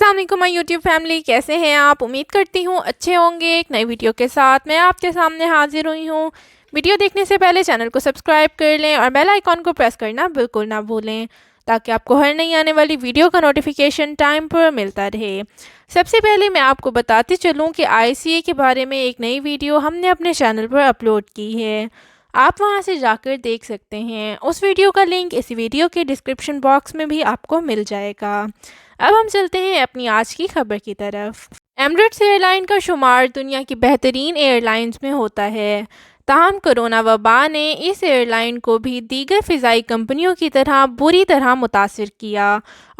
अस्सलाम वालेकुम my YouTube family, कैसे हैं आप। उम्मीद करती हूँ अच्छे होंगे। एक नई वीडियो के साथ मैं आपके सामने हाजिर हुई हूँ। वीडियो देखने से पहले चैनल को सब्सक्राइब कर लें और बेल आइकॉन को प्रेस करना बिल्कुल ना भूलें, ताकि आपको हर नई आने वाली वीडियो का नोटिफिकेशन टाइम पर मिलता रहे। सबसे पहले मैं आपको बताती चलूँ कि ICA के बारे में एक नई वीडियो हमने अपने चैनल पर अपलोड की है। आप वहां से जाकर देख सकते हैं। उस वीडियो का लिंक इस वीडियो के डिस्क्रिप्शन बॉक्स में भी आपको मिल जाएगा। अब हम चलते हैं अपनी आज की खबर की तरफ। एमिरेट्स एयरलाइन का शुमार दुनिया की बेहतरीन एयरलाइंस में होता है। ताहम कोरोना वबा ने इस एयरलाइन को भी दीगर फ़िज़ाई कंपनियों की तरह बुरी तरह मुतासिर किया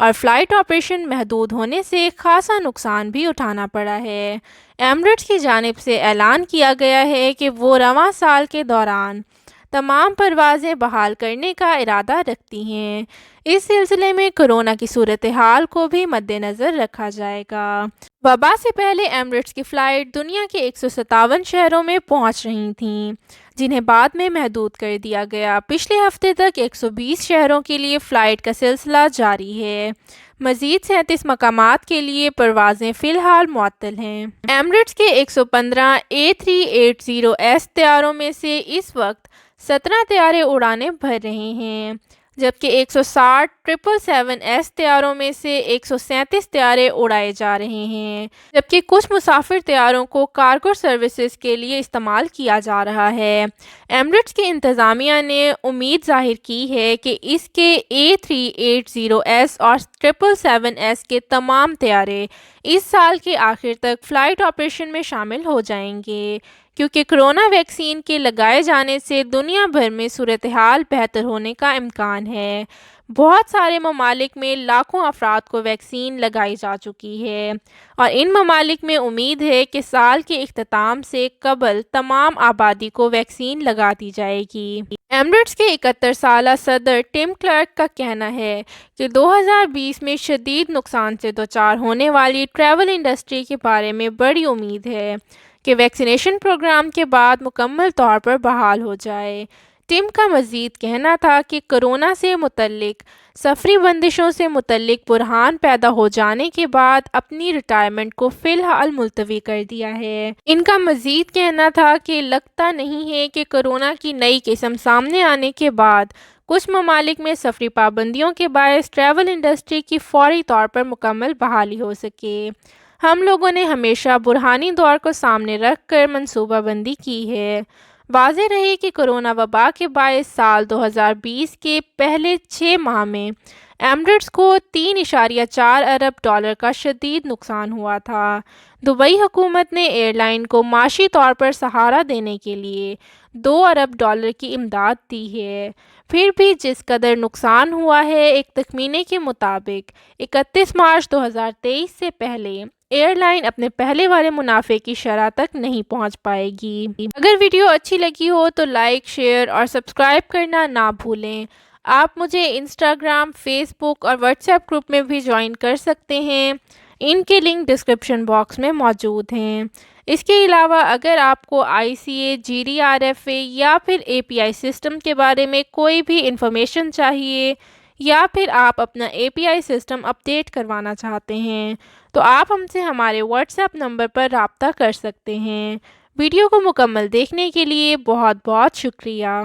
और फ़्लाइट ऑपरेशन महदूद होने से खासा नुकसान भी उठाना पड़ा है। एमिरेट्स की जानिब से ऐलान किया गया है कि वो रवां साल के दौरान तमाम परवाज़ें बहाल करने का इरादा रखती हैं। इस सिलसिले में कोरोना की सूरत हाल को भी मद्देनज़र रखा जाएगा। वबा से पहले एमिरेट्स की फ़्लाइट दुनिया के 157 शहरों में पहुंच रही थीं, जिन्हें बाद में महदूद कर दिया गया। पिछले हफ्ते तक 120 शहरों के लिए फ़्लाइट का सिलसिला जारी है। मज़ीद 37 मकामात के लिए परवाज़ें फ़िलहाल मुअत्तल हैं। एमिरेट्स के 115 A380S तैयारों में से इस वक्त 17 तैयारे उड़ानें भर रहे हैं, जबकि 160 777S तैयारों में से 137 तैयारे उड़ाए जा रहे हैं, जबकि कुछ मुसाफिर तैयारों को कार्गो सर्विसेज के लिए इस्तेमाल किया जा रहा है। एमिरेट्स की इंतज़ामिया ने उम्मीद ज़ाहिर की है कि इसके A380S और 777S के तमाम तैयारे इस साल के आखिर तक फ़्लाइट ऑपरेशन में शामिल हो जाएंगे, क्योंकि कोरोना वैक्सीन के लगाए जाने से दुनिया भर में सूरत हाल बेहतर होने का इम्कान है। बहुत सारे ममालिक में लाखों अफराद को वैक्सीन लगाई जा चुकी है और इन ममालिक में उम्मीद है कि साल के इख्तिताम से कबल तमाम आबादी को वैक्सीन लगा दी जाएगी। एमिरेट्स के 71 साला सदर टिम क्लर्क का कहना है कि 2020 में शदीद नुकसान से दोचार होने वाली ट्रैवल इंडस्ट्री के बारे में बड़ी उम्मीद है कि वैक्सीनेशन प्रोग्राम के बाद मुकम्मल तौर पर बहाल हो जाए। टिम का मज़ीद कहना था कि कोरोना से मुतल्लिक सफरी बंदिशों से मुतल्लिक बुरहान पैदा हो जाने के बाद अपनी रिटायरमेंट को फ़िलहाल मुलतवी कर दिया है। इनका मज़ीद कहना था कि लगता नहीं है कि कोरोना की नई किस्म सामने आने के बाद कुछ ममालिक में सफरी पाबंदियों के बायस ट्रैवल इंडस्ट्री की फ़ौरी तौर पर मुकम्मल बहाली हो सके। हम लोगों ने हमेशा बुरहानी दौर को सामने रख कर मनसूबाबंदी की है। वाज़ेह रहे कि कोरोना वबा के बायस साल 2020 के पहले 6 माह में एमिरेट्स को $3.4 अरब का शदीद नुकसान हुआ था। दुबई हुकूमत ने एयरलाइन को माशी तौर पर सहारा देने के लिए $2 अरब की इमदाद दी है। फिर भी जिस कदर नुकसान हुआ है, एक तखमीने के मुताबिक 31 मार्च 2023 से पहले एयरलाइन अपने पहले वाले मुनाफे की शरह तक नहीं पहुंच पाएगी। अगर वीडियो अच्छी लगी हो तो लाइक, शेयर और सब्सक्राइब करना ना भूलें। आप मुझे इंस्टाग्राम, फेसबुक और व्हाट्सएप ग्रुप में भी ज्वाइन कर सकते हैं। इनके लिंक डिस्क्रिप्शन बॉक्स में मौजूद हैं। इसके अलावा अगर आपको ICA, GDRFA या फिर API सिस्टम के बारे में कोई भी इंफॉर्मेशन चाहिए या फिर आप अपना API सिस्टम अपडेट करवाना चाहते हैं, तो आप हमसे हमारे व्हाट्सएप नंबर पर राब्ता कर सकते हैं। वीडियो को मुकम्मल देखने के लिए बहुत बहुत शुक्रिया।